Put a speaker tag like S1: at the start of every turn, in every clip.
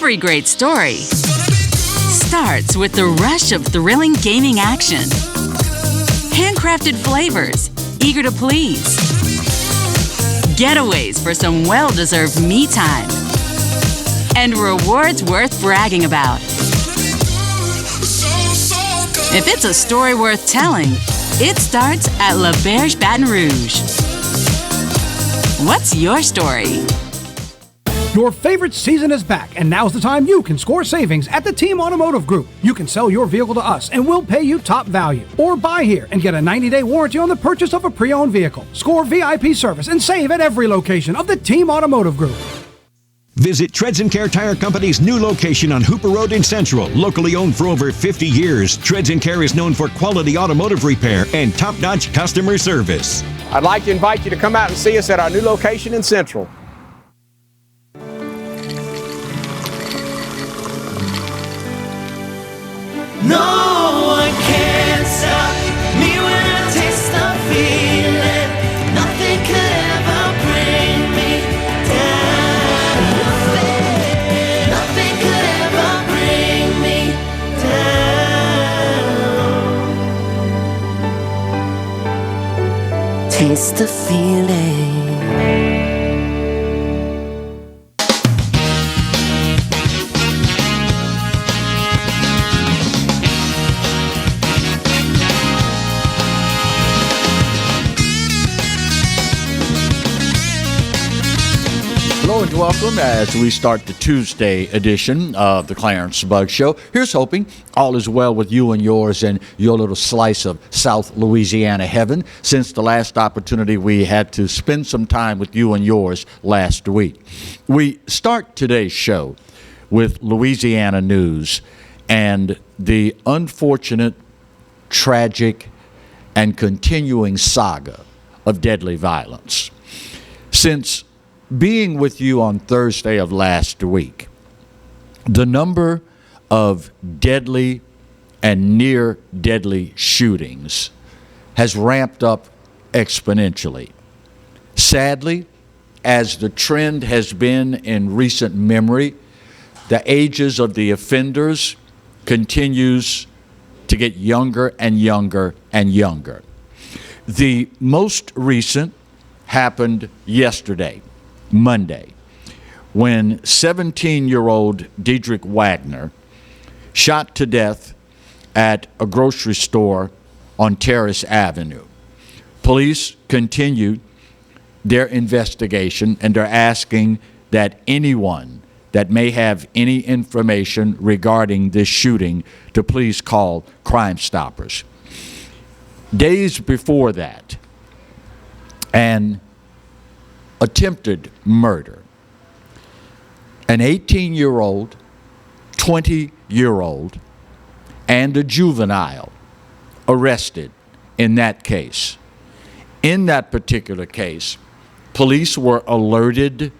S1: Every great story starts with the rush of thrilling gaming action. Handcrafted flavors, eager to please. Getaways for some well-deserved me time. And rewards worth bragging about. If it's a story worth telling, it starts at La Berge Baton Rouge. What's your story?
S2: Your favorite season is back, and now's the time you can score savings at the Team Automotive Group. You can sell your vehicle to us, and we'll pay you top value. Or buy here and get a 90-day warranty on the purchase of a pre-owned vehicle. Score VIP service and save at every location of the Team Automotive Group.
S3: Visit Treads & Care Tire Company's new location on Hooper Road in Central. Locally owned for over 50 years, Treads & Care is known for quality automotive repair and top-notch customer service.
S4: I'd like to invite you to come out and see us at our new location in Central.
S5: No one can stop me when I taste the feeling. Nothing could ever bring me down. Nothing could ever bring me down. Taste the feeling.
S6: Hello and welcome as we start the Tuesday edition of the Clarence Bug Show. Here's hoping all is well with you and yours and your little slice of South Louisiana heaven since the last opportunity we had to spend some time with you and yours last week. We start today's show with Louisiana news and the unfortunate, tragic, and continuing saga of deadly violence. Since being with you on Thursday of last week, the number of deadly and near deadly shootings has ramped up exponentially. Sadly, as the trend has been in recent memory, the ages of the offenders continues to get younger and younger and younger. The most recent happened yesterday, Monday, when 17-year-old Diedrich Wagner shot to death at a grocery store on Terrace Avenue. Police continued their investigation and are asking that anyone that may have any information regarding this shooting to please call Crime Stoppers. Days before that, an attempted murder. An 18-year-old, 20-year-old, and a juvenile arrested in that case. In that particular case, police were alerted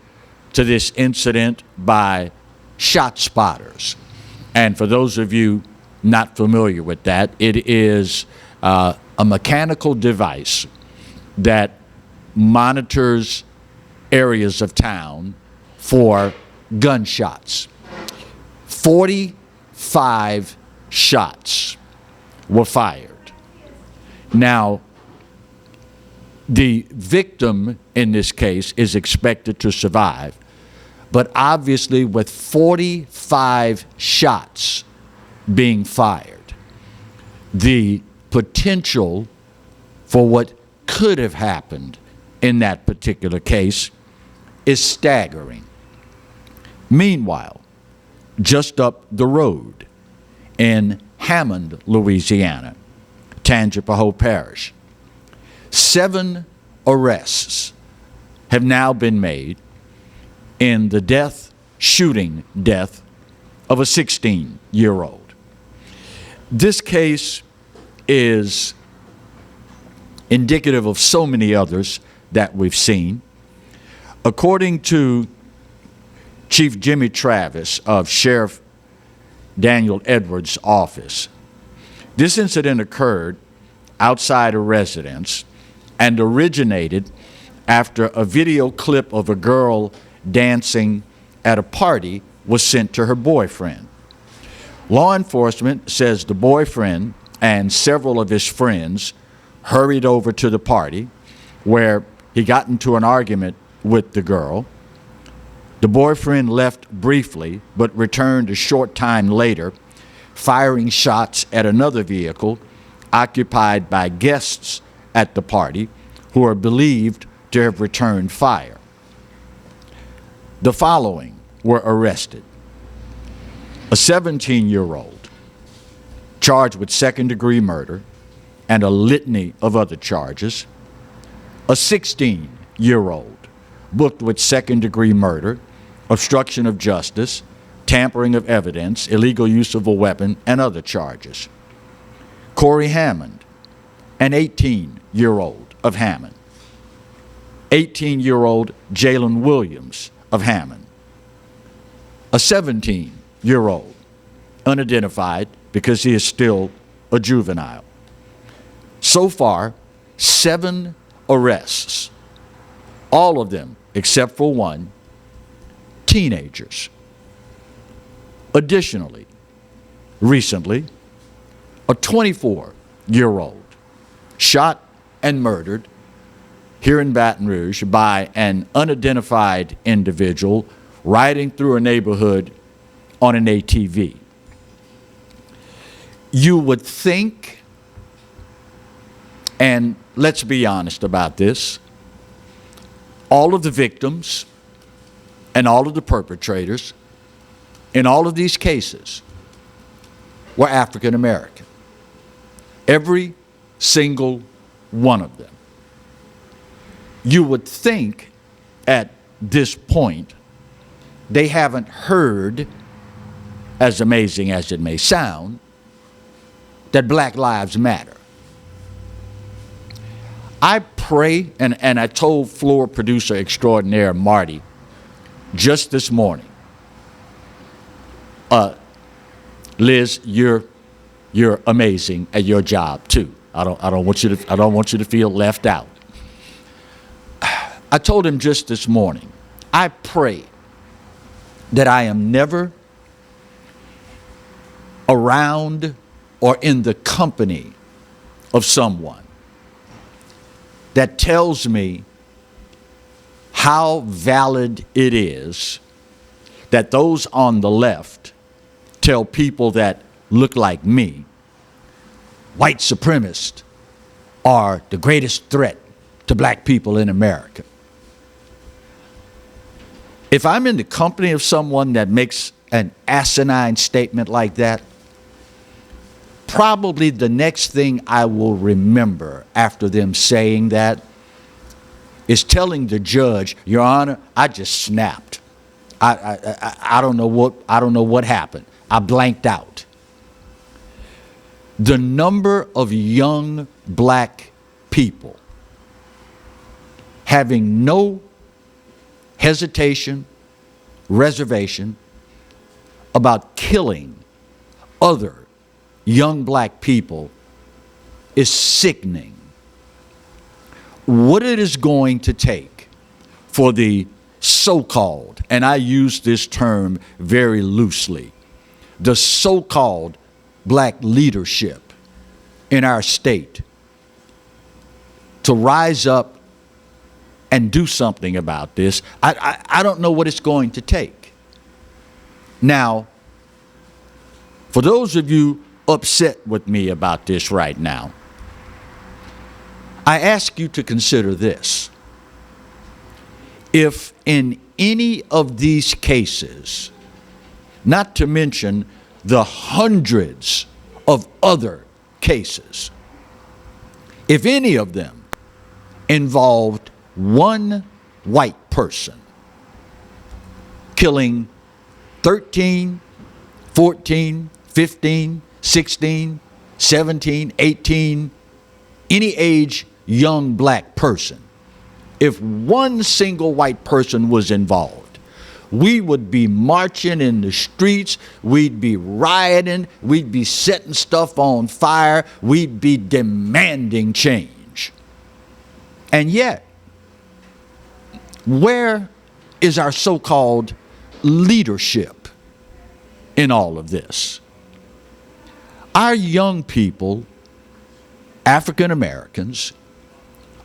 S6: to this incident by shot spotters. And for those of you not familiar with that, it is a mechanical device that monitors areas of town for gunshots. 45 shots were fired. Now, the victim in this case is expected to survive, but obviously with 45 shots being fired, the potential for what could have happened in that particular case is staggering. Meanwhile, just up the road in Hammond, Louisiana, Tangipahoa Parish, 7 arrests have now been made in the shooting death of a 16-year-old. This case is indicative of so many others that we've seen. According to Chief Jimmy Travis of Sheriff Daniel Edwards' office, this incident occurred outside a residence and originated after a video clip of a girl dancing at a party was sent to her boyfriend. Law enforcement says the boyfriend and several of his friends hurried over to the party where he got into an argument with the girl. The boyfriend left briefly but returned a short time later, firing shots at another vehicle occupied by guests at the party who are believed to have returned fire. The following were arrested: a 17-year-old charged with second-degree murder and a litany of other charges, a 16-year-old booked with second-degree murder, obstruction of justice, tampering of evidence, illegal use of a weapon, and other charges. Corey Hammond, an 18-year-old of Hammond. 18-year-old Jalen Williams of Hammond. A 17-year-old, unidentified because he is still a juvenile. So far, 7 arrests, all of them, except for one, teenagers. Additionally, recently, a 24-year-old shot and murdered here in Baton Rouge by an unidentified individual riding through a neighborhood on an ATV. You would think, and let's be honest about this, all of the victims and all of the perpetrators in all of these cases were African American. Every single one of them. You would think at this point they haven't heard, as amazing as it may sound, that Black Lives Matter. I pray, and I told floor producer extraordinaire Marty just this morning, Liz, you're amazing at your job too. I don't want you to feel left out. I told him just this morning, I pray that I am never around or in the company of someone that tells me how valid it is that those on the left tell people that look like me, white supremacists are the greatest threat to black people in America. If I'm in the company of someone that makes an asinine statement like that, probably the next thing I will remember after them saying that is telling the judge, Your Honor, I just snapped. I don't know what happened. I blanked out. The number of young black people having no hesitation, reservation about killing other young black people is sickening. What it is going to take for the so-called, and I use this term very loosely, the so-called black leadership in our state to rise up and do something about this, I don't know what it's going to take. Now, for those of you upset with me about this right now, I ask you to consider this. If in any of these cases, not to mention the hundreds of other cases, if any of them involved one white person killing 13, 14, 15, 16, 17, 18, any age young black person, if one single white person was involved, we would be marching in the streets, we'd be rioting, we'd be setting stuff on fire, we'd be demanding change. And yet, where is our so-called leadership in all of this. Our young people, African Americans,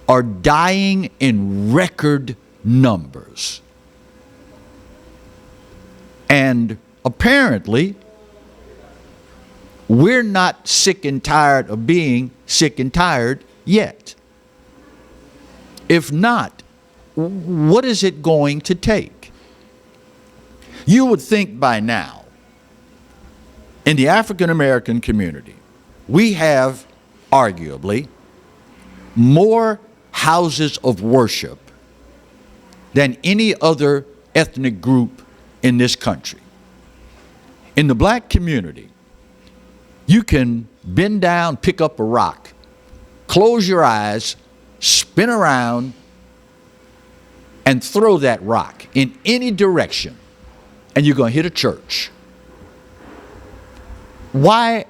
S6: are dying in record numbers. And apparently, we're not sick and tired of being sick and tired yet. If not, what is it going to take? You would think by now, in the African American community, we have arguably more houses of worship than any other ethnic group in this country. In the black community, you can bend down, pick up a rock, close your eyes, spin around, and throw that rock in any direction, and you're going to hit a church. Why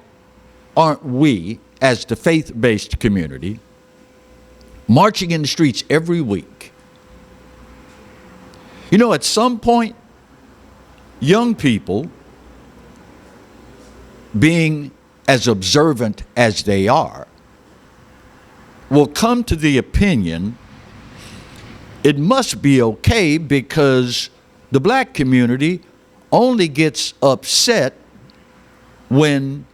S6: aren't we, as the faith-based community, marching in the streets every week? You know, at some point, young people, being as observant as they are, will come to the opinion it must be okay because the black community only gets upset when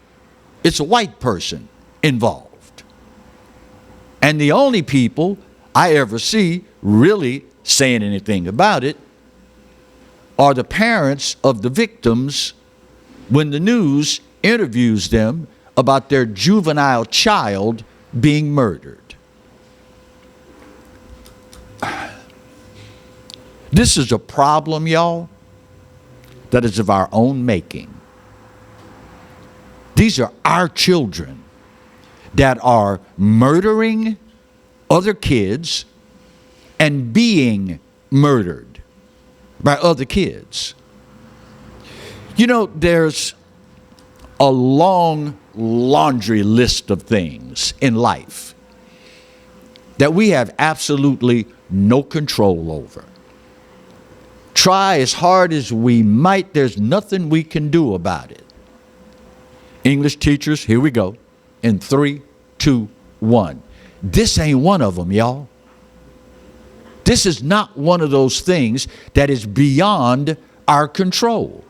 S6: it's a white person involved. And the only people I ever see really saying anything about it are the parents of the victims when the news interviews them about their juvenile child being murdered. This is a problem, y'all, that is of our own making. These are our children that are murdering other kids and being murdered by other kids. You know, there's a long laundry list of things in life that we have absolutely no control over. Try as hard as we might, there's nothing we can do about it. English teachers, here we go. In 3, 2, 1. This ain't one of them, y'all. This is not one of those things that is beyond our control.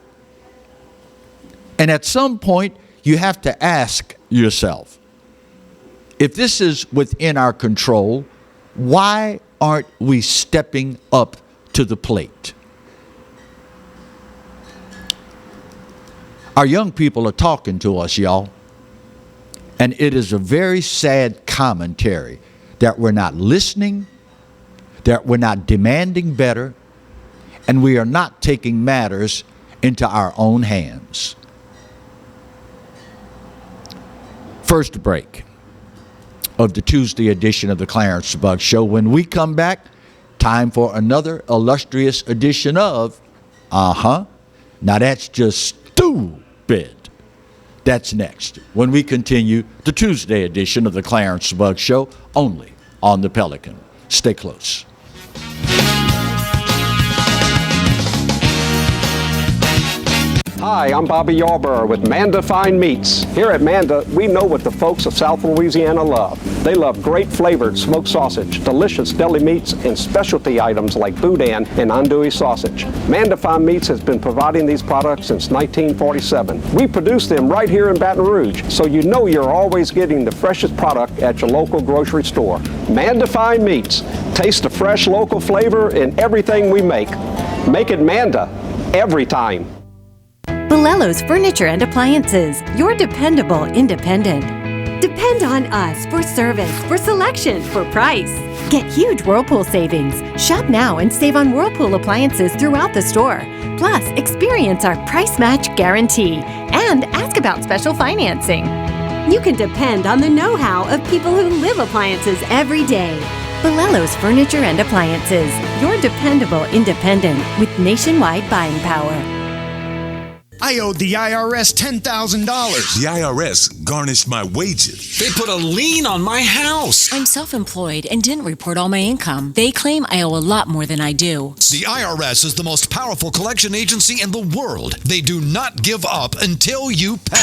S6: And at some point, you have to ask yourself, if this is within our control, why aren't we stepping up to the plate? Our young people are talking to us, y'all. And it is a very sad commentary that we're not listening, that we're not demanding better, and we are not taking matters into our own hands. First break of the Tuesday edition of the Clarence Bug Show. When we come back, time for another illustrious edition of, now that's just stupid. That's next when we continue the Tuesday edition of the Clarence Bug Show, only on the Pelican. Stay close.
S4: Hi, I'm Bobby Yarborough with Manda Fine Meats. Here at Manda, we know what the folks of South Louisiana love. They love great flavored smoked sausage, delicious deli meats, and specialty items like boudin and andouille sausage. Manda Fine Meats has been providing these products since 1947. We produce them right here in Baton Rouge, so you know you're always getting the freshest product at your local grocery store. Manda Fine Meats. Taste the fresh local flavor in everything we make. Make it Manda every time.
S7: Bolello's Furniture and Appliances, your dependable independent. Depend on us for service, for selection, for price. Get huge Whirlpool savings. Shop now and save on Whirlpool appliances throughout the store. Plus, experience our price match guarantee and ask about special financing.
S8: You can depend on the know-how of people who live appliances every day.
S7: Bolello's Furniture and Appliances, your dependable independent with nationwide buying power.
S9: I owed the IRS $10,000.
S10: The IRS garnished my wages.
S11: They put a lien on my house.
S12: I'm self-employed and didn't report all my income. They claim I owe a lot more than I do.
S11: The IRS is the most powerful collection agency in the world. They do not give up until you pay.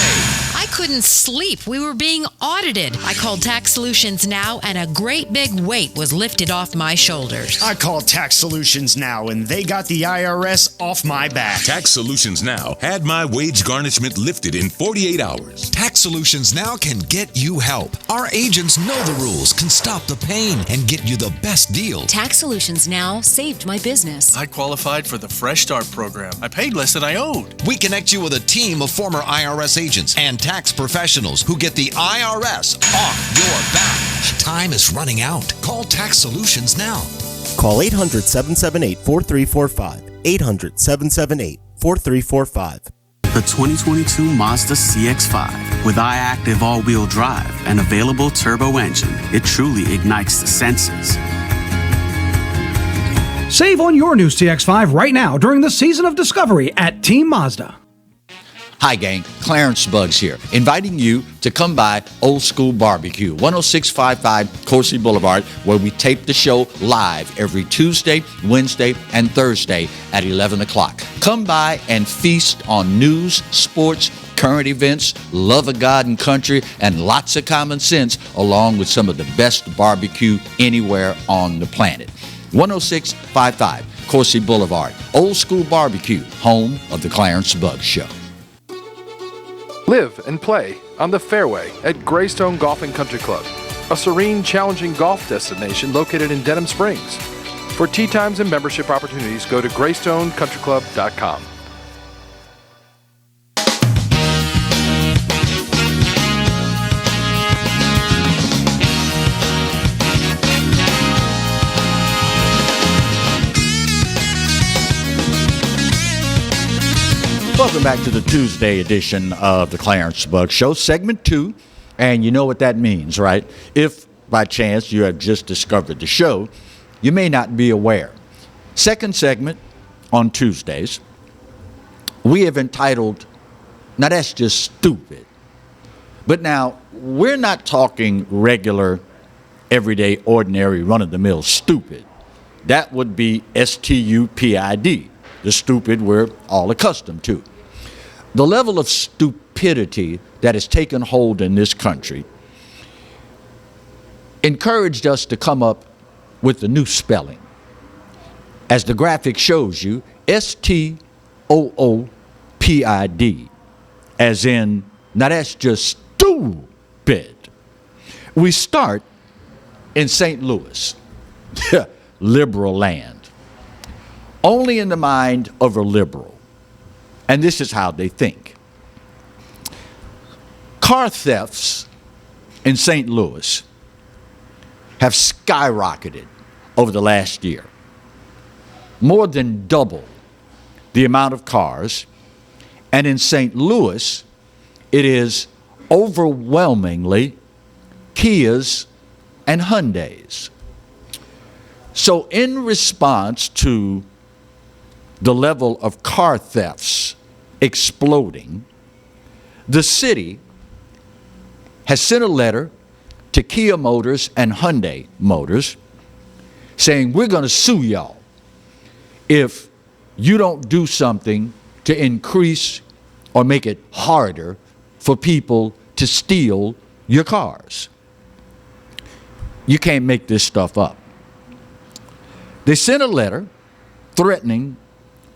S13: I couldn't sleep. We were being audited. I called Tax Solutions Now, and a great big weight was lifted off my shoulders.
S9: I called Tax Solutions Now, and they got the IRS off my back.
S10: Tax Solutions Now had my wage garnishment lifted in 48 hours.
S11: Tax Solutions Now can get you help. Our agents know the rules, can stop the pain, and get you the best deal.
S12: Tax Solutions Now saved my business.
S14: I qualified for the Fresh Start program. I paid less than I owed.
S11: We connect you with a team of former IRS agents and tax professionals who get the IRS off your back. Time is running out. Call Tax Solutions now.
S15: Call 800-778-4345. 800-778-4345.
S16: The 2022 Mazda CX-5 with iActive all-wheel drive and available turbo engine. It truly ignites the senses.
S2: Save on your new CX-5 right now during the season of discovery at Team Mazda.
S6: Hi, gang. Clarence Bugs here, inviting you to come by Old School Barbecue, 10655 Coursey Boulevard, where we tape the show live every Tuesday, Wednesday, and Thursday at 11 o'clock. Come by and feast on news, sports, current events, love of God and country, and lots of common sense, along with some of the best barbecue anywhere on the planet. 10655 Coursey Boulevard, Old School Barbecue, home of the Clarence Bugs Show.
S17: Live and play on the fairway at Greystone Golf and Country Club, a serene, challenging golf destination located in Denham Springs. For tee times and membership opportunities, go to GreystoneCountryClub.com.
S6: Welcome back to the Tuesday edition of the Clarence Bugs Show, segment 2. And you know what that means, right? If by chance you have just discovered the show, you may not be aware. Second segment on Tuesdays, we have entitled, now that's just stupid. But now, we're not talking regular, everyday, ordinary, run-of-the-mill stupid. That would be S-T-U-P-I-D, the stupid we're all accustomed to. The level of stupidity that has taken hold in this country encouraged us to come up with a new spelling. As the graphic shows you, S-T-O-O-P-I-D, as in, now that's just stupid. We start in St. Louis, liberal land, only in the mind of a liberal. And this is how they think. Car thefts in St. Louis have skyrocketed over the last year. More than double the amount of cars. And in St. Louis, it is overwhelmingly Kias and Hyundais. So in response to the level of car thefts exploding, the city has sent a letter to Kia Motors and Hyundai Motors saying, we're going to sue y'all if you don't do something to increase or make it harder for people to steal your cars. You can't make this stuff up. They sent a letter threatening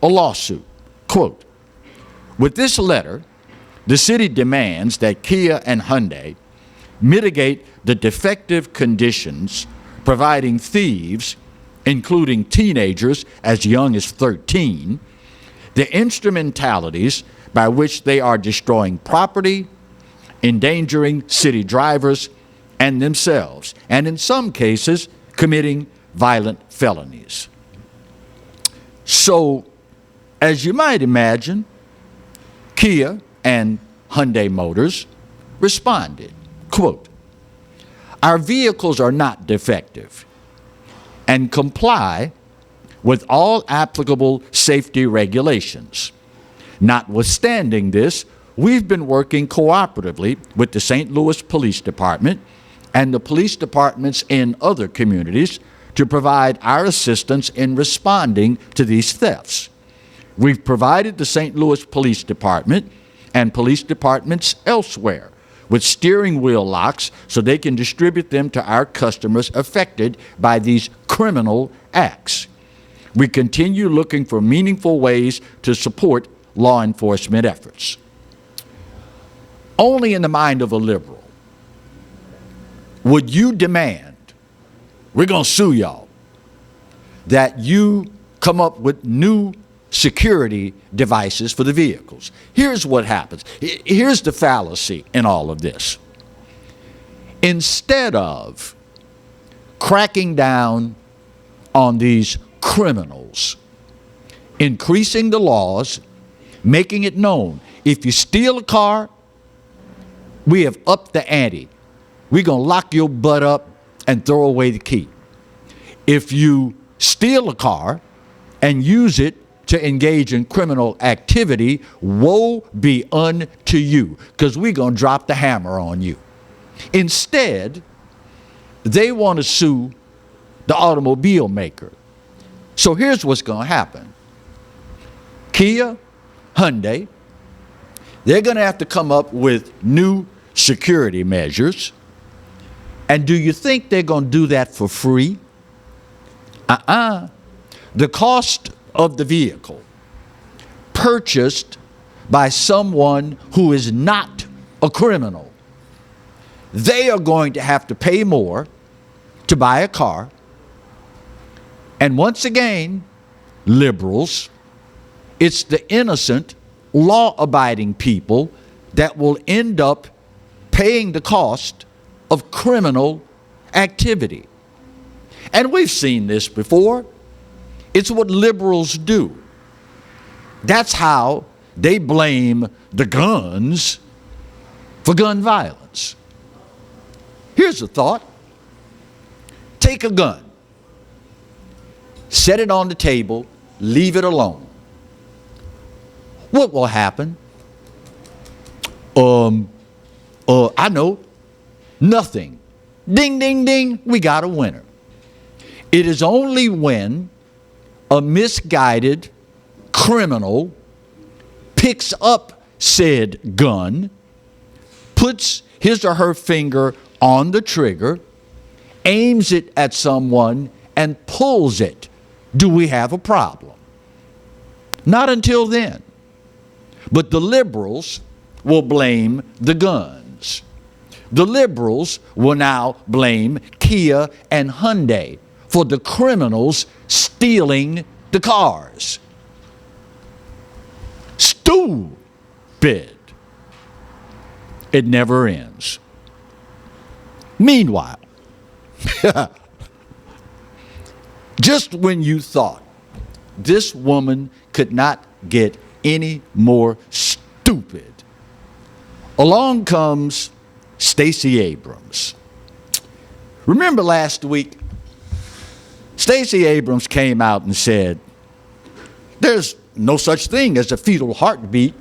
S6: a lawsuit. Quote, with this letter, the city demands that Kia and Hyundai mitigate the defective conditions providing thieves, including teenagers as young as 13, the instrumentalities by which they are destroying property, endangering city drivers and themselves, and in some cases, committing violent felonies. So, as you might imagine, Kia and Hyundai Motors responded, quote, our vehicles are not defective and comply with all applicable safety regulations. Notwithstanding this, we've been working cooperatively with the St. Louis Police Department and the police departments in other communities to provide our assistance in responding to these thefts. We've provided the St. Louis Police Department and police departments elsewhere with steering wheel locks so they can distribute them to our customers affected by these criminal acts. We continue looking for meaningful ways to support law enforcement efforts. Only in the mind of a liberal would you demand, we're going to sue y'all, that you come up with new security devices for the vehicles. Here's what happens. Here's the fallacy in all of this. Instead of cracking down on these criminals, increasing the laws, making it known, if you steal a car, we have upped the ante. We're going to lock your butt up and throw away the key. If you steal a car and use it to engage in criminal activity, woe be unto you, because we're going to drop the hammer on you. Instead, they want to sue the automobile maker. So here's what's going to happen. Kia, Hyundai, they're going to have to come up with new security measures. And do you think they're going to do that for free? The cost of the vehicle purchased by someone who is not a criminal, they are going to have to pay more to buy a car. And once again, liberals, it's the innocent, law-abiding people that will end up paying the cost of criminal activity. And we've seen this before. It's what liberals do. That's how they blame the guns for gun violence. Here's a thought. Take a gun, set it on the table, leave it alone. What will happen? I know. Nothing. Ding, ding, ding, we got a winner. It is only when a misguided criminal picks up said gun, puts his or her finger on the trigger, aims it at someone, and pulls it, do we have a problem? Not until then. But the liberals will blame the guns. The liberals will now blame Kia and Hyundai for the criminals stealing the cars. Stupid. It never ends. Meanwhile, just when you thought this woman could not get any more stupid, along comes Stacey Abrams. Remember last week, Stacey Abrams came out and said, there's no such thing as a fetal heartbeat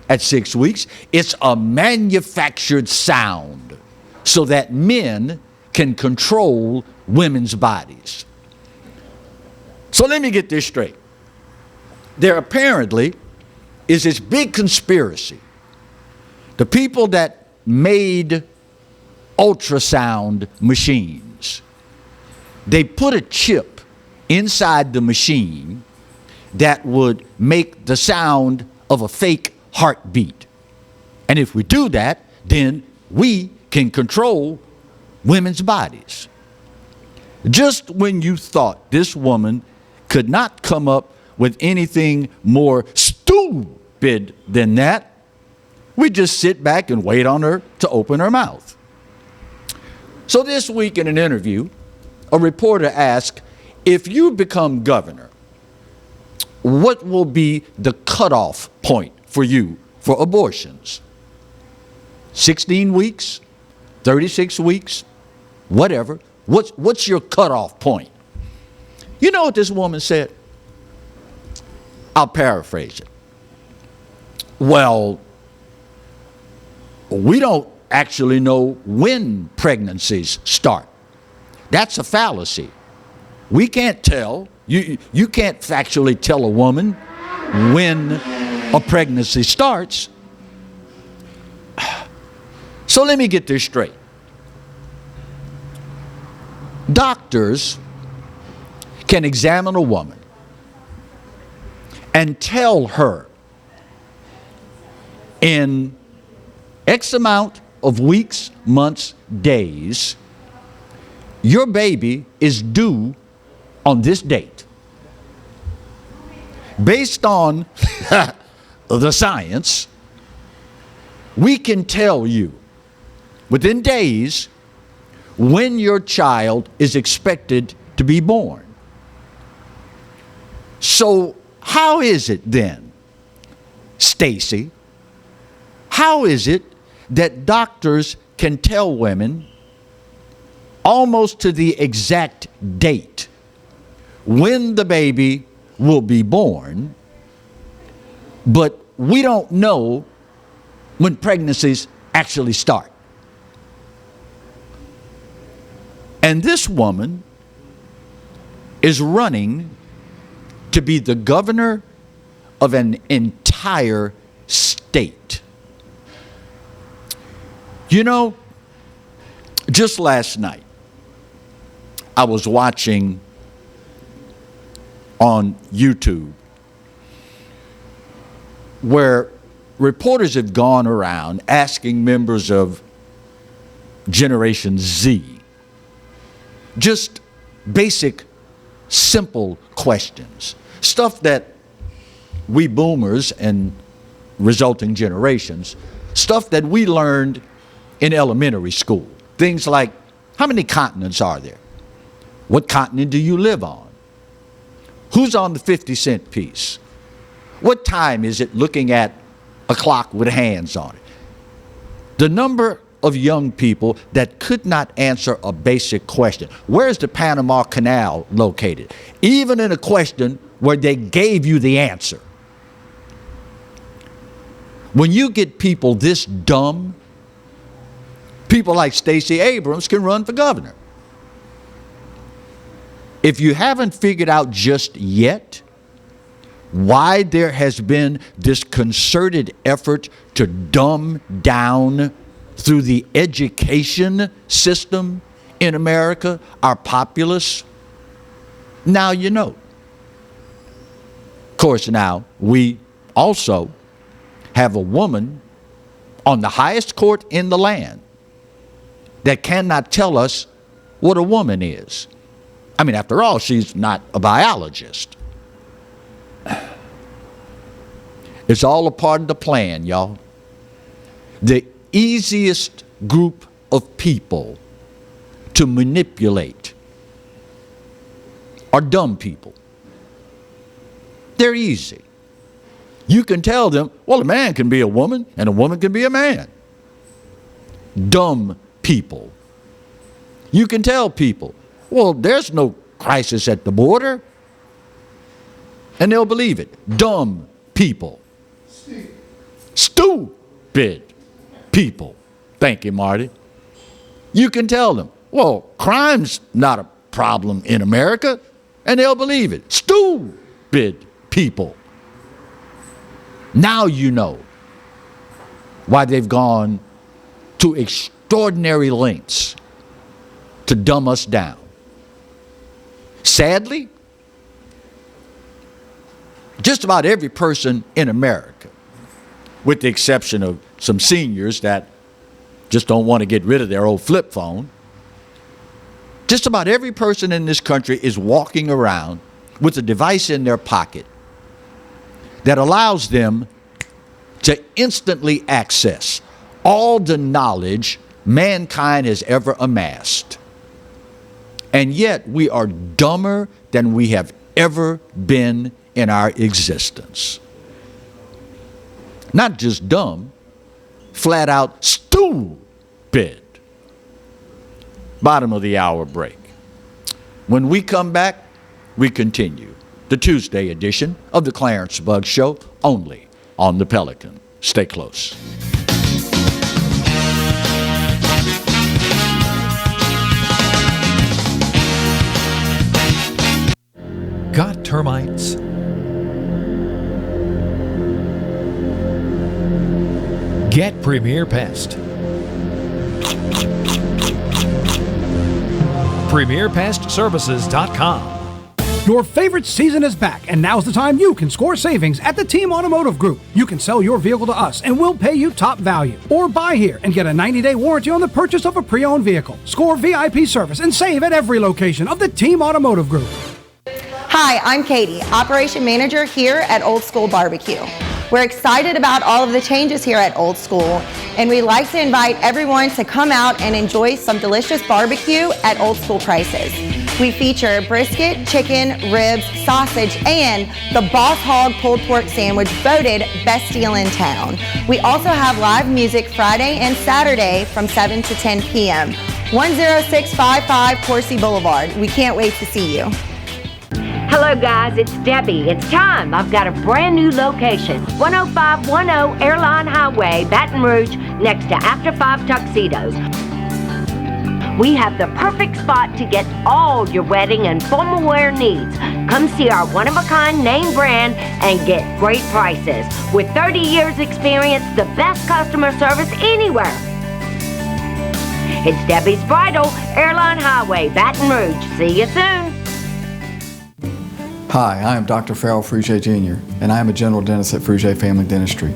S6: at 6 weeks. It's a manufactured sound so that men can control women's bodies. So let me get this straight. There apparently is this big conspiracy. The people that made ultrasound machines, they put a chip inside the machine that would make the sound of a fake heartbeat. And if we do that, then we can control women's bodies. Just when you thought this woman could not come up with anything more stupid than that, we just sit back and wait on her to open her mouth. So this week in an interview, a reporter asked, if you become governor, what will be the cutoff point for you for abortions? 16 weeks? 36 weeks? Whatever. What's your cutoff point? You know what this woman said? I'll paraphrase it. Well, we don't actually know when pregnancies start. That's a fallacy. We can't tell. You can't factually tell a woman when a pregnancy starts. So let me get this straight. Doctors can examine a woman and tell her in X amount of weeks, months, days, your baby is due on this date. Based on the science, we can tell you within days when your child is expected to be born. So how is it then, Stacy, how is it that doctors can tell women almost to the exact date when the baby will be born, but we don't know when pregnancies actually start? And this woman is running to be the governor of an entire state. You know, just last night, I was watching on YouTube where reporters have gone around asking members of Generation Z just basic, simple questions. Stuff that we boomers and resulting generations, stuff that we learned in elementary school. Things like, how many continents are there? What continent do you live on? Who's on the 50-cent piece? What time is it looking at a clock with hands on it? The number of young people that could not answer a basic question. Where is the Panama Canal located? Even in a question where they gave you the answer. When you get people this dumb, people like Stacey Abrams can run for governor. If you haven't figured out just yet why there has been this concerted effort to dumb down through the education system in America our populace, now you know. Of course, now we also have a woman on the highest court in the land that cannot tell us what a woman is. I mean, after all, she's not a biologist. It's all a part of the plan, y'all. The easiest group of people to manipulate are dumb people. They're easy. You can tell them, well, a man can be a woman and a woman can be a man. Dumb people. You can tell people, well, there's no crisis at the border. And they'll believe it. Dumb people. Stupid people. Thank you, Marty. You can tell them, well, crime's not a problem in America. And they'll believe it. Stupid people. Now you know why they've gone to extraordinary lengths to dumb us down. Sadly, just about every person in America, with the exception of some seniors that just don't want to get rid of their old flip phone, just about every person in this country is walking around with a device in their pocket that allows them to instantly access all the knowledge mankind has ever amassed. And yet we are dumber than we have ever been in our existence. Not just dumb, flat out stupid. Bottom of the hour break. When we come back, we continue the Tuesday edition of the Clarence Buggs Show, only on the Pelican. Stay close.
S15: Got termites? Get Premier Pest. PremierPestServices.com.
S2: Your favorite season is back, and now's the time you can score savings at the Team Automotive Group. You can sell your vehicle to us, and we'll pay you top value. Or buy here and get a 90-day warranty on the purchase of a pre-owned vehicle. Score VIP service and save at every location of the Team Automotive Group.
S18: Hi, I'm Katie, Operation Manager here at Old School Barbecue. We're excited about all of the changes here at Old School, and we'd like to invite everyone to come out and enjoy some delicious barbecue at Old School prices. We feature brisket, chicken, ribs, sausage, and the Boss Hog pulled pork sandwich voted best deal in town. We also have live music Friday and Saturday from 7 to 10 p.m. 10655 Coursey Boulevard. We can't wait to see you.
S19: Hello guys, it's Debbie. It's time. I've got a brand new location. 10510 Airline Highway, Baton Rouge, next to After 5 Tuxedos. We have the perfect spot to get all your wedding and formal wear needs. Come see our one-of-a-kind name brand and get great prices. With 30 years experience, the best customer service anywhere. It's Debbie's Bridal, Airline Highway, Baton Rouge. See you soon.
S20: Hi, I am Dr. Farrell Frugier Jr., and I am a general dentist at Frugier Family Dentistry.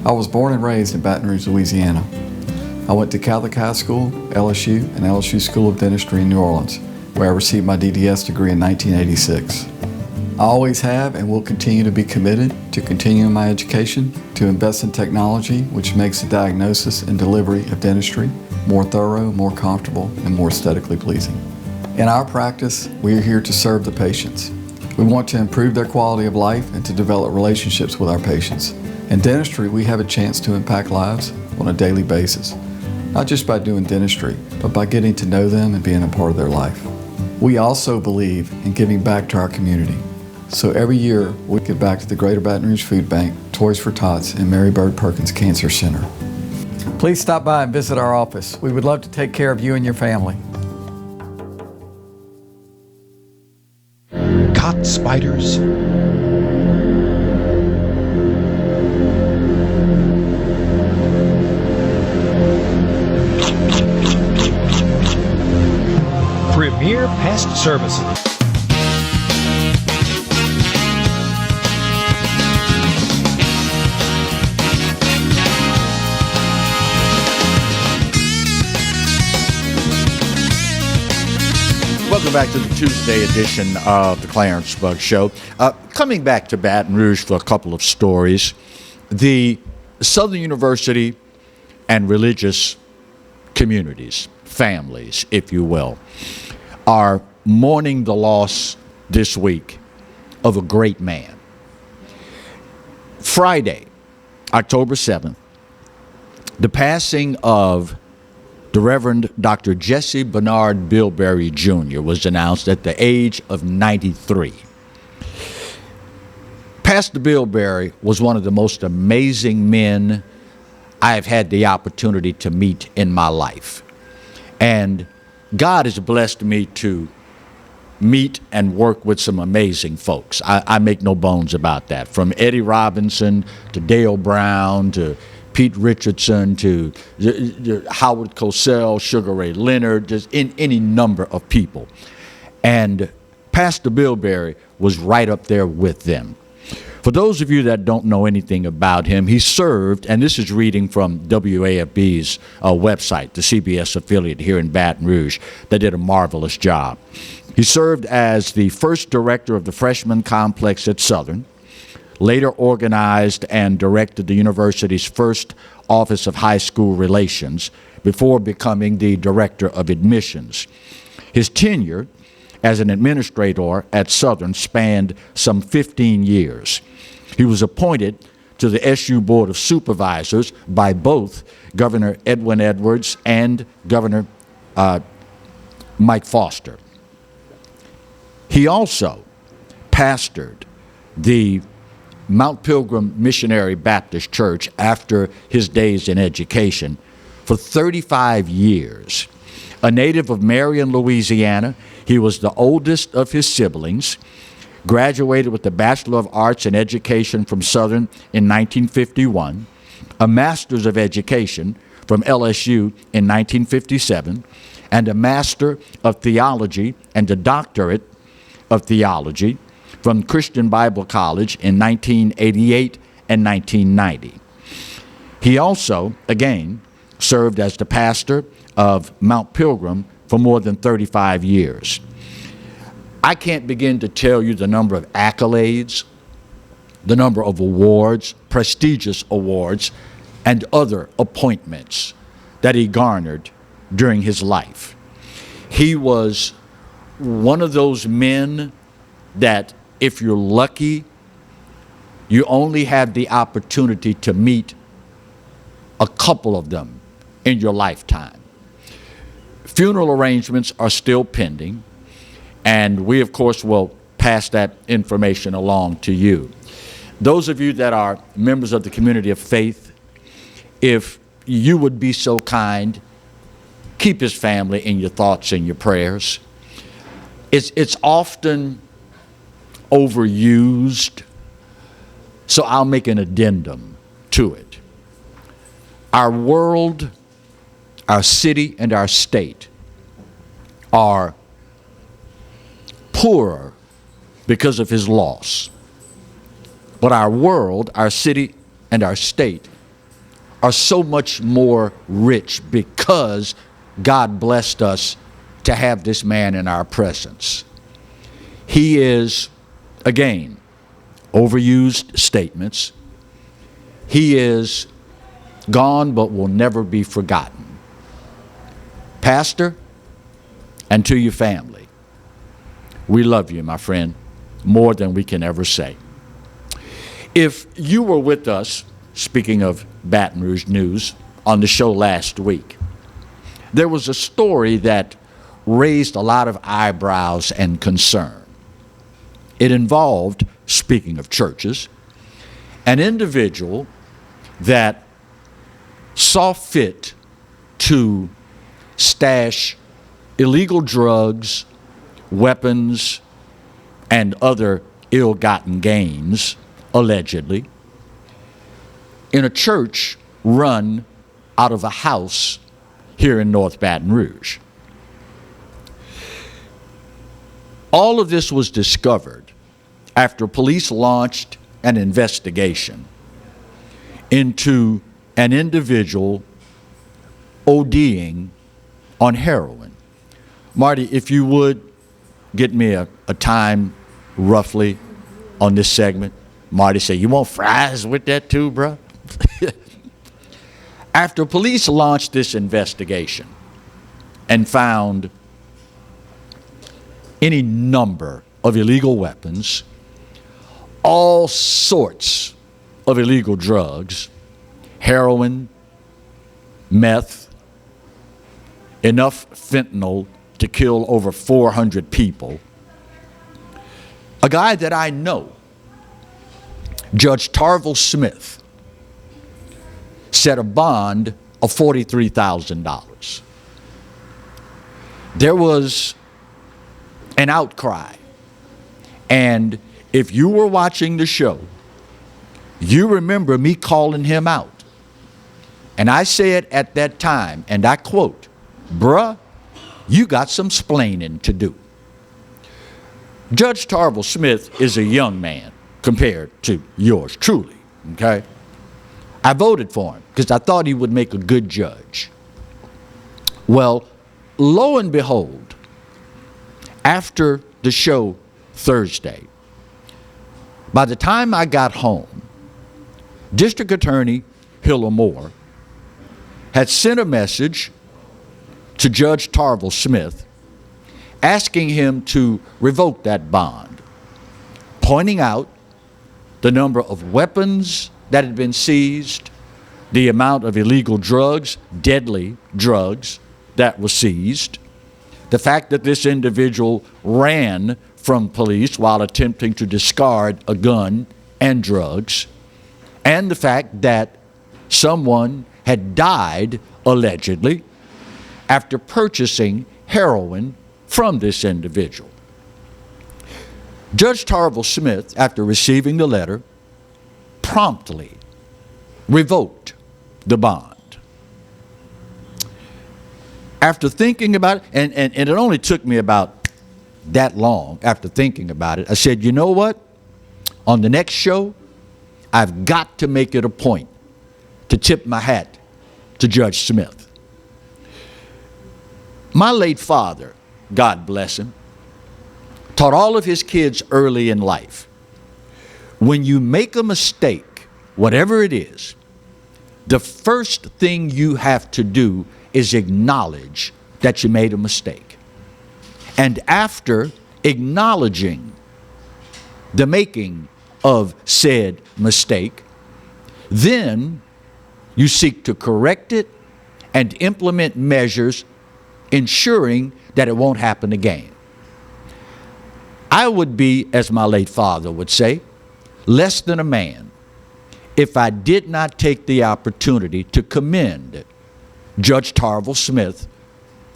S20: I was born and raised in Baton Rouge, Louisiana. I went to Catholic High School, LSU, and LSU School of Dentistry in New Orleans, where I received my DDS degree in 1986. I always have and will continue to be committed to continuing my education, to invest in technology which makes the diagnosis and delivery of dentistry more thorough, more comfortable, and more aesthetically pleasing. In our practice, we are here to serve the patients. We want to improve their quality of life and to develop relationships with our patients. In dentistry, we have a chance to impact lives on a daily basis, not just by doing dentistry, but by getting to know them and being a part of their life. We also believe in giving back to our community. So every year, we give back to the Greater Baton Rouge Food Bank, Toys for Tots, and Mary Bird Perkins Cancer Center. Please stop by and visit our office. We would love to take care of you and your family.
S15: Caught spiders? Premier Pest Services.
S6: Welcome back to the Tuesday edition of the Clarence Bug Show. Coming back to Baton Rouge for a couple of stories. The Southern University and religious communities, families, if you will, are mourning the loss this week of a great man. Friday, October 7th, the passing of the Reverend Dr. Jesse Bernard Bilberry Jr. was announced at the age of 93. Pastor Bilberry was one of the most amazing men I have had the opportunity to meet in my life. And God has blessed me to meet and work with some amazing folks. I make no bones about that. From Eddie Robinson to Dale Brown to Pete Richardson to Howard Cosell, Sugar Ray Leonard, just any number of people. And Pastor Bilberry was right up there with them. For those of you that don't know anything about him, he served, and this is reading from WAFB's website, the CBS affiliate here in Baton Rouge, that did a marvelous job. He served as the first director of the freshman complex at Southern, later organized and directed the university's first Office of High School Relations before becoming the director of admissions. His tenure as an administrator at Southern spanned some 15 years. He was appointed to the SU Board of Supervisors by both Governor Edwin Edwards and Governor Mike Foster. He also pastored the Mount Pilgrim Missionary Baptist Church after his days in education for 35 years. A native of Marion, Louisiana, he was the oldest of his siblings, graduated with a Bachelor of Arts in Education from Southern in 1951, a Master's of Education from LSU in 1957, and a Master of Theology and a Doctorate of Theology from Christian Bible College in 1988 and 1990. He also, again, served as the pastor of Mount Pilgrim for more than 35 years. I can't begin to tell you the number of accolades, the number of awards, prestigious awards, and other appointments that he garnered during his life. He was one of those men that, if you're lucky, you only have the opportunity to meet a couple of them in your lifetime. Funeral arrangements are still pending, and we, of course, will pass that information along to you. Those of you that are members of the community of faith, if you would be so kind, keep his family in your thoughts and your prayers. It's often overused, so I'll make an addendum to it. Our world, our city, and our state are poorer because of his loss. But our world, our city, and our state are so much more rich because God blessed us to have this man in our presence. He is, again, overused statements. He is gone but will never be forgotten. Pastor, and to your family, we love you, my friend, more than we can ever say. If you were with us, speaking of Baton Rouge news, on the show last week, there was a story that raised a lot of eyebrows and concern. It involved, speaking of churches, an individual that saw fit to stash illegal drugs, weapons, and other ill-gotten gains, allegedly, in a church run out of a house here in North Baton Rouge. All of this was discovered after police launched an investigation into an individual ODing on heroin. Marty, if you would get me a time roughly on this segment. Marty said, "You want fries with that too, bro?" After police launched this investigation and found any number of illegal weapons, all sorts of illegal drugs, heroin, meth, enough fentanyl to kill over 400 people, a guy that I know, Judge Tarvel Smith, set a bond of $43,000. There was an outcry, and if you were watching the show, you remember me calling him out. And I said at that time, and I quote, "Bruh, you got some splaining to do." Judge Tarvel Smith is a young man compared to yours truly, okay? I voted for him because I thought he would make a good judge. Well, lo and behold, after the show Thursday, by the time I got home, District Attorney Hilla Moore had sent a message to Judge Tarvel Smith asking him to revoke that bond, pointing out the number of weapons that had been seized, the amount of illegal drugs, deadly drugs that were seized, the fact that this individual ran from police while attempting to discard a gun and drugs, and the fact that someone had died, allegedly, after purchasing heroin from this individual. Judge Tarvel Smith, after receiving the letter, promptly revoked the bond. After thinking about it, and it only took me about that long after thinking about it, I said, you know what? On the next show, I've got to make it a point to tip my hat to Judge Smith. My late father, God bless him, taught all of his kids early in life, when you make a mistake, whatever it is, the first thing you have to do is acknowledge that you made a mistake. And after acknowledging the making of said mistake, then you seek to correct it and implement measures ensuring that it won't happen again. I would be, as my late father would say, less than a man if I did not take the opportunity to commend Judge Tarvel Smith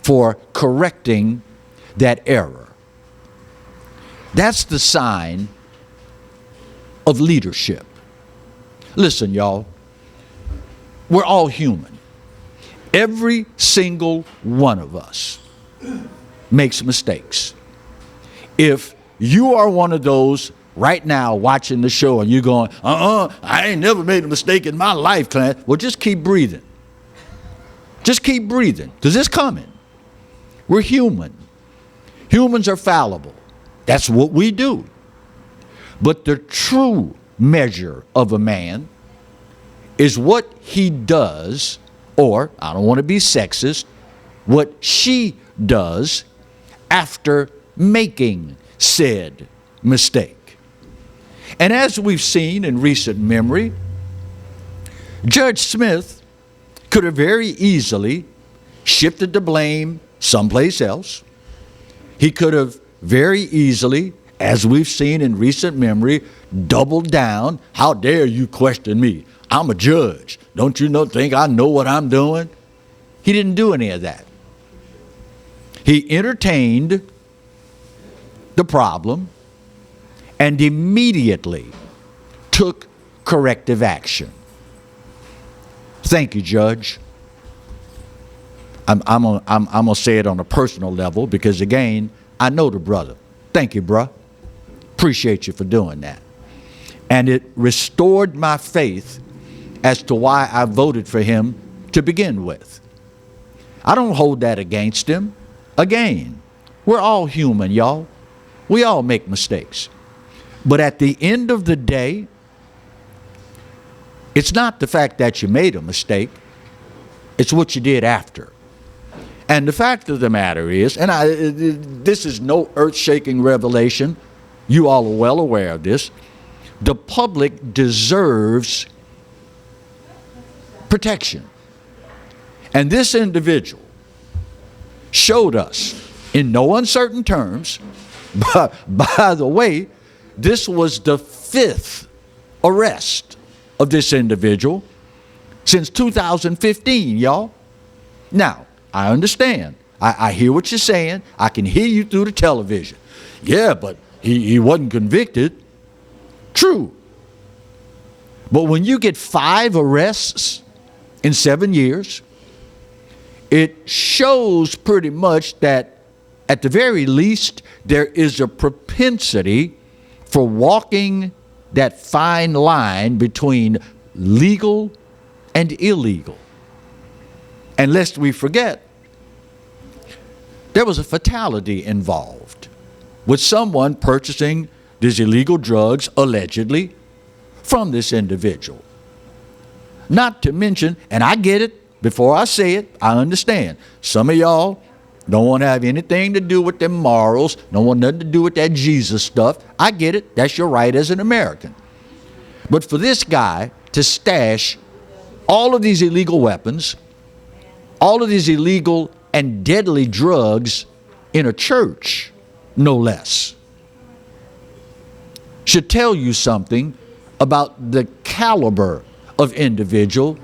S6: for correcting that error. That's the sign of leadership. Listen, y'all, we're all human. Every single one of us makes mistakes. If you are one of those right now watching the show and you're going, I ain't never made a mistake in my life, Clarence, well, just keep breathing. Just keep breathing, because it's coming. We're human. Humans are fallible. That's what we do. But the true measure of a man is what he does, or, I don't want to be sexist, what she does after making said mistake. And as we've seen in recent memory, Judge Smith could have very easily shifted the blame someplace else. He could have very easily, as we've seen in recent memory, doubled down. How dare you question me? I'm a judge. Don't you think I know what I'm doing? He didn't do any of that. He entertained the problem and immediately took corrective action. Thank you, Judge. I'm gonna say it on a personal level because, again, I know the brother. Thank you, bruh. Appreciate you for doing that. And it restored my faith as to why I voted for him to begin with. I don't hold that against him. Again, we're all human, y'all. We all make mistakes. But at the end of the day, it's not the fact that you made a mistake, it's what you did after. And the fact of the matter is, and this is no earth-shaking revelation, you all are well aware of this, the public deserves protection. And this individual showed us in no uncertain terms, but by the way, this was the 5th arrest of this individual since 2015, y'all. Now, I understand. I hear what you're saying. I can hear you through the television. Yeah, but he wasn't convicted. True. But when you get 5 arrests in 7 years, it shows pretty much that at the very least there is a propensity for walking that fine line between legal and illegal. And lest we forget, there was a fatality involved with someone purchasing these illegal drugs, allegedly, from this individual. Not to mention, and I get it, before I say it, I understand. Some of y'all don't want to have anything to do with them morals, don't want nothing to do with that Jesus stuff. I get it, that's your right as an American. But for this guy to stash all of these illegal weapons, all of these illegal and deadly drugs in a church, no less, should tell you something about the caliber of individual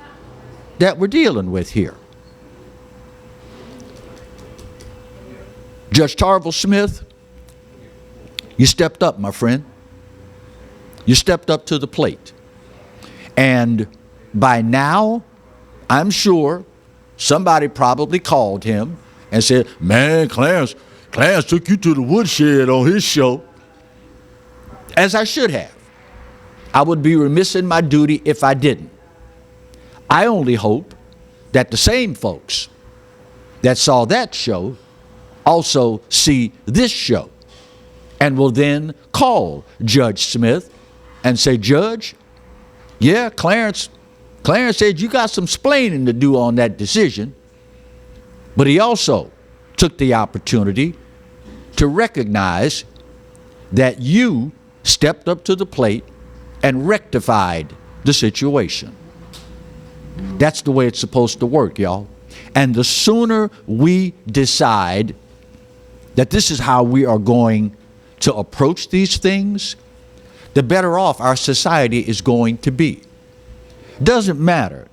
S6: that we're dealing with here. Judge Tarvel Smith, you stepped up, my friend. You stepped up to the plate. And by now, I'm sure somebody probably called him and said, man, Clarence took you to the woodshed on his show. As I should have. I would be remiss in my duty if I didn't. I only hope that the same folks that saw that show also see this show and will then call Judge Smith and say, Judge, yeah, Clarence said you got some splaining to do on that decision, but he also took the opportunity to recognize that you stepped up to the plate and rectified the situation. That's the way it's supposed to work, y'all. And the sooner we decide that this is how we are going to approach these things, the better off our society is going to be. Doesn't matter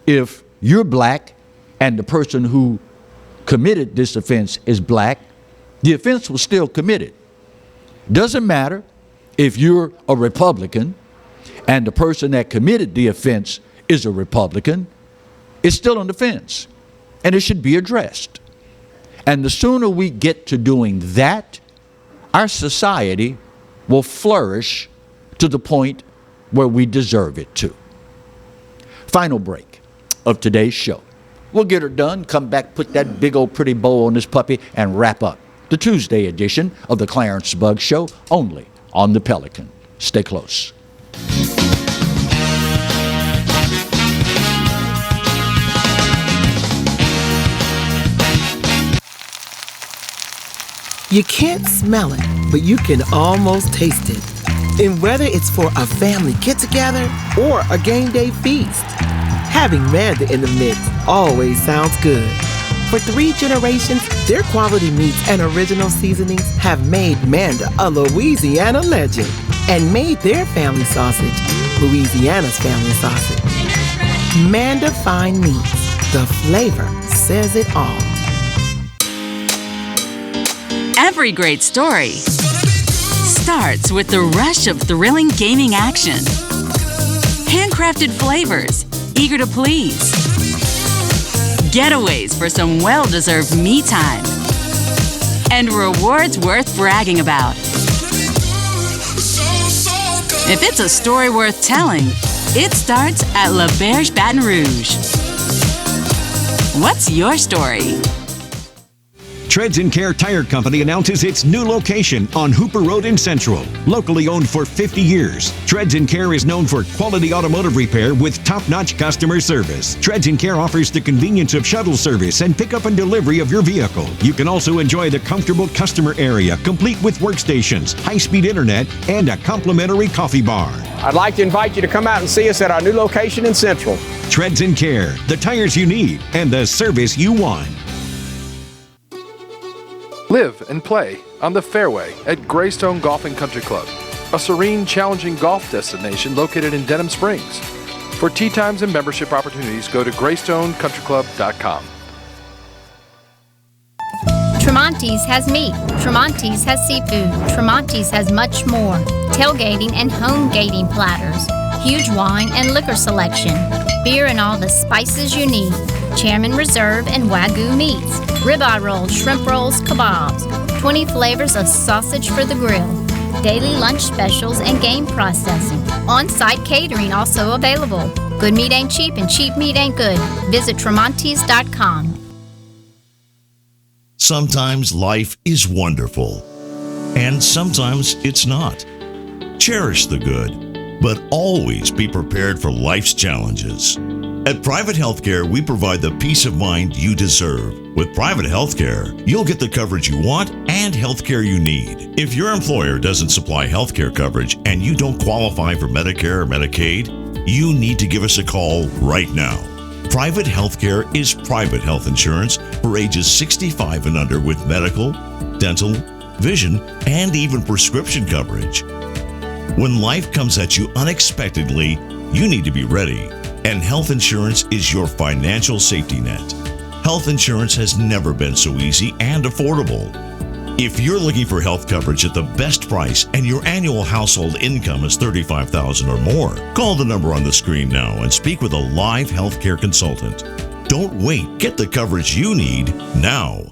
S6: if you're black and the person who committed this offense is black, the offense was still committed. Doesn't matter if you're a Republican and the person that committed the offense is a Republican, it's still an offense and it should be addressed. And the sooner we get to doing that, our society will flourish to the point where we deserve it to. Final break of today's show. We'll get her done, come back, put that big old pretty bow on this puppy, and wrap up the Tuesday edition of the Clarence Bugg Show, only on the Pelican. Stay close.
S21: You can't smell it, but you can almost taste it. And whether it's for a family get-together or a game day feast, having Manda in the mix always sounds good. For 3 generations, their quality meats and original seasonings have made Manda a Louisiana legend and made their family sausage Louisiana's family sausage. Manda Fine Meats. The flavor says it all.
S1: Every great story starts with the rush of thrilling gaming action. Handcrafted flavors, eager to please. Getaways for some well-deserved me time. And rewards worth bragging about. If it's a story worth telling, it starts at La Berge Baton Rouge. What's your story?
S3: Treads & Care Tire Company announces its new location on Hooper Road in Central. Locally owned for 50 years, Treads & Care is known for quality automotive repair with top-notch customer service. Treads & Care offers the convenience of shuttle service and pickup and delivery of your vehicle. You can also enjoy the comfortable customer area, complete with workstations, high-speed internet, and a complimentary coffee bar.
S4: I'd like to invite you to come out and see us at our new location in Central.
S3: Treads & Care, the tires you need and the service you want.
S17: Live and play on the fairway at Greystone Golf and Country Club, a serene, challenging golf destination located in Denham Springs. For tee times and membership opportunities, go to GreystonecountryClub.com.
S22: Tremonti's has meat. Tremonti's has seafood. Tremonti's has much more. Tailgating and home gating platters. Huge wine and liquor selection. Beer and all the spices you need. Chairman Reserve and Wagyu meats. Ribeye rolls, shrimp rolls, kebabs. 20 flavors of sausage for the grill. Daily lunch specials and game processing. On-site catering also available. Good meat ain't cheap and cheap meat ain't good. Visit Tremonti's.com.
S10: Sometimes life is wonderful, and sometimes it's not. Cherish the good, but always be prepared for life's challenges. At Private Healthcare, we provide the peace of mind you deserve. With Private Healthcare, you'll get the coverage you want and healthcare you need. If your employer doesn't supply healthcare coverage and you don't qualify for Medicare or Medicaid, you need to give us a call right now. Private Healthcare is private health insurance for ages 65 and under with medical, dental, vision, and even prescription coverage. When life comes at you unexpectedly, you need to be ready, and health insurance is your financial safety net. Health insurance has never been so easy and affordable. If you're looking for health coverage at the best price and your annual household income is $35,000 or more, call the number on the screen now and speak with a live healthcare consultant. Don't wait. Get the coverage you need now.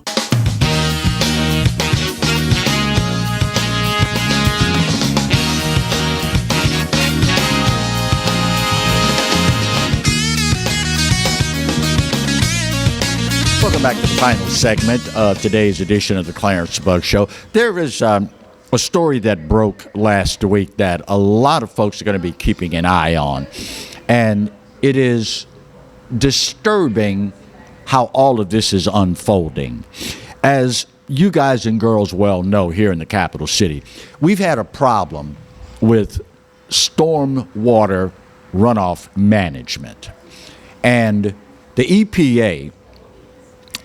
S6: Welcome back to the final segment of today's edition of the Clarence Bug Show. There is a story that broke last week that a lot of folks are going to be keeping an eye on. And it is disturbing how all of this is unfolding. As you guys and girls well know, here in the capital city, we've had a problem with storm water runoff management. And the EPA,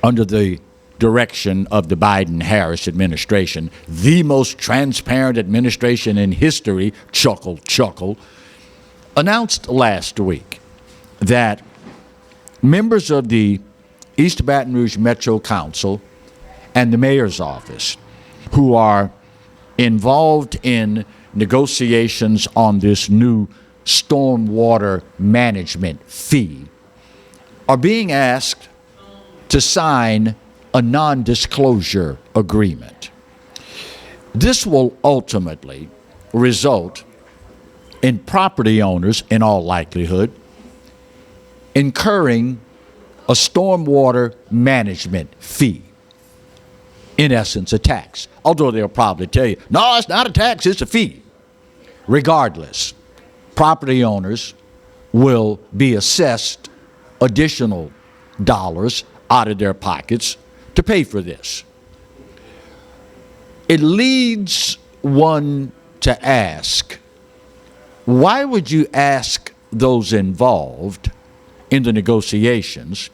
S6: under the direction of the Biden-Harris administration, the most transparent administration in history, chuckle, chuckle, announced last week that members of the East Baton Rouge Metro Council and the mayor's office, who are involved in negotiations on this new stormwater management fee, are being asked to sign a non-disclosure agreement. This will ultimately result in property owners, in all likelihood, incurring a stormwater management fee. In essence, a tax. Although they'll probably tell you, no, it's not a tax, it's a fee. Regardless, property owners will be assessed additional dollars out of their pockets to pay for this. It leads one to ask, why would you ask those involved in the negotiations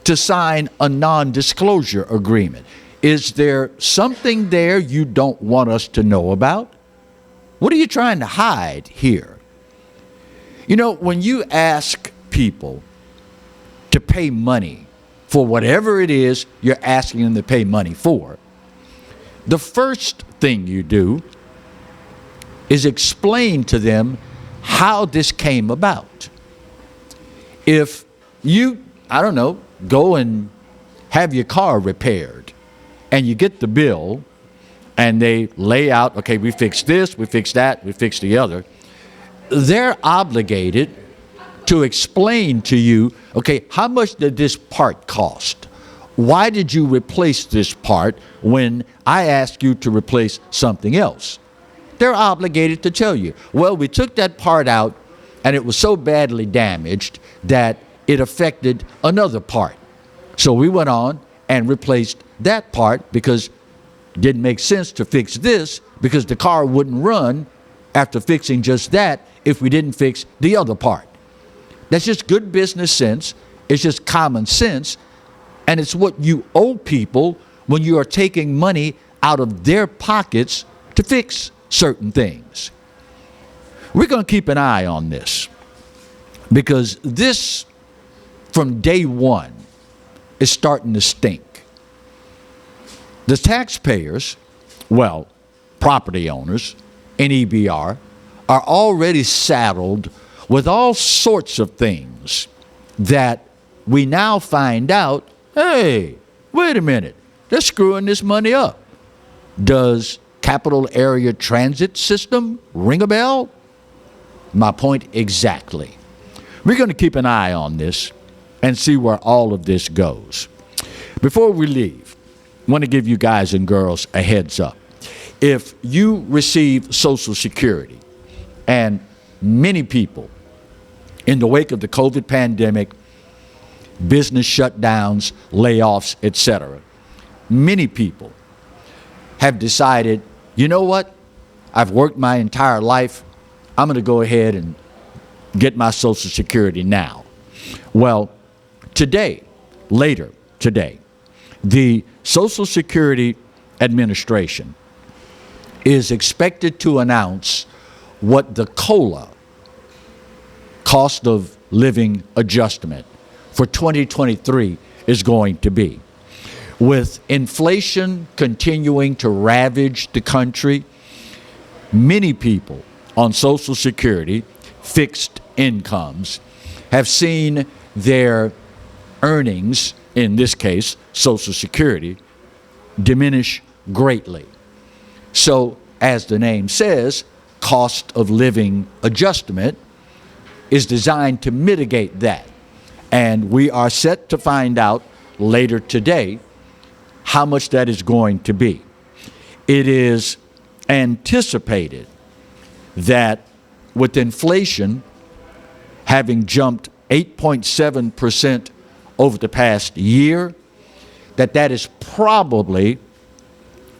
S6: to sign a non-disclosure agreement? Is there something there you don't want us to know about? What are you trying to hide here? You know, when you ask people to pay money for whatever it is you're asking them to pay money for, the first thing you do is explain to them how this came about. If you, I don't know, go and have your car repaired and you get the bill and they lay out, okay, we fixed this, we fixed that, we fixed the other, they're obligated to explain to you, okay, how much did this part cost? Why did you replace this part when I asked you to replace something else? They're obligated to tell you, well, we took that part out and it was so badly damaged that it affected another part. So we went on and replaced that part because it didn't make sense to fix this because the car wouldn't run after fixing just that if we didn't fix the other part. That's just good business sense. It's just common sense. And it's what you owe people when you are taking money out of their pockets to fix certain things. We're going to keep an eye on this because this, from day one, is starting to stink. The taxpayers, well, property owners in EBR, are already saddled with all sorts of things that we now find out, hey, wait a minute, they're screwing this money up. Does Capital Area Transit System ring a bell? My point exactly. We're going to keep an eye on this and see where all of this goes. Before we leave, I want to give you guys and girls a heads up. If you receive Social Security, and many people in the wake of the COVID pandemic, business shutdowns, layoffs, etc., many people have decided, you know what? I've worked my entire life. I'm going to go ahead and get my Social Security now. Well, later today, the Social Security Administration is expected to announce what the COLA, cost of living adjustment, for 2023 is going to be. With inflation continuing to ravage the country, many people on Social Security, fixed incomes, have seen their earnings, in this case, Social Security, diminish greatly. So, as the name says, cost of living adjustment is designed to mitigate that. And we are set to find out later today how much that is going to be. It is anticipated that with inflation having jumped 8.7% over the past year, that is probably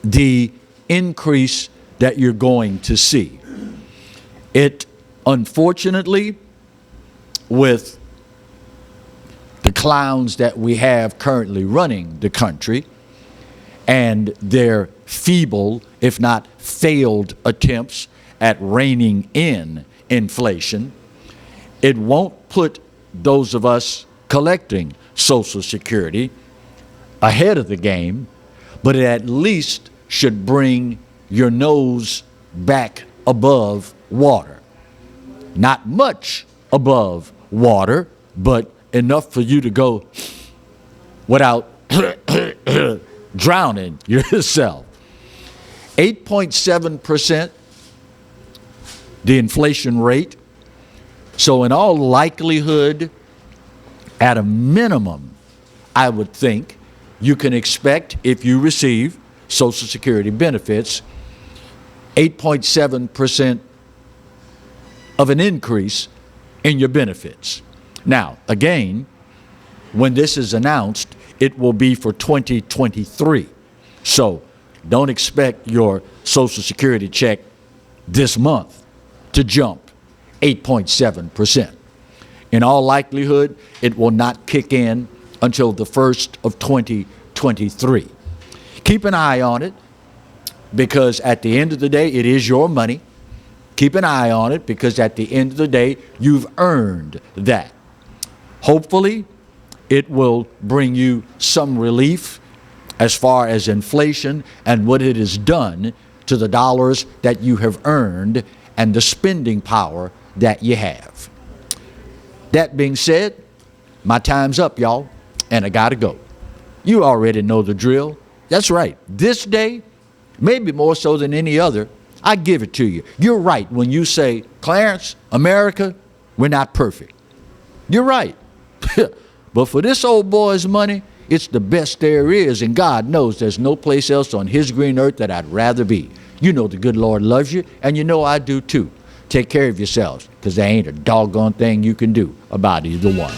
S6: the increase that you're going to see. It, unfortunately, with the clowns that we have currently running the country and their feeble, if not failed, attempts at reining in inflation, it won't put those of us collecting Social Security ahead of the game, but it at least should bring your nose back above water. Not much above water, but enough for you to go without drowning yourself. 8.7%, the inflation rate. So in all likelihood, at a minimum, I would think you can expect, if you receive Social Security benefits, 8.7% of an increase in your benefits. Now, again, when this is announced, it will be for 2023. So don't expect your Social Security check this month to jump 8.7%. In all likelihood, it will not kick in until the first of 2023. Keep an eye on it, because at the end of the day, it is your money. Keep an eye on it, because at the end of the day, you've earned that. Hopefully, it will bring you some relief as far as inflation and what it has done to the dollars that you have earned and the spending power that you have. That being said, my time's up, y'all, and I gotta go. You already know the drill. That's right. This day, maybe more so than any other, I give it to you. You're right when you say, Clarence, America, we're not perfect. You're right. But for this old boy's money, it's the best there is, and God knows there's no place else on his green earth that I'd rather be. You know the good Lord loves you, and you know I do too. Take care of yourselves, because there ain't a doggone thing you can do about either one.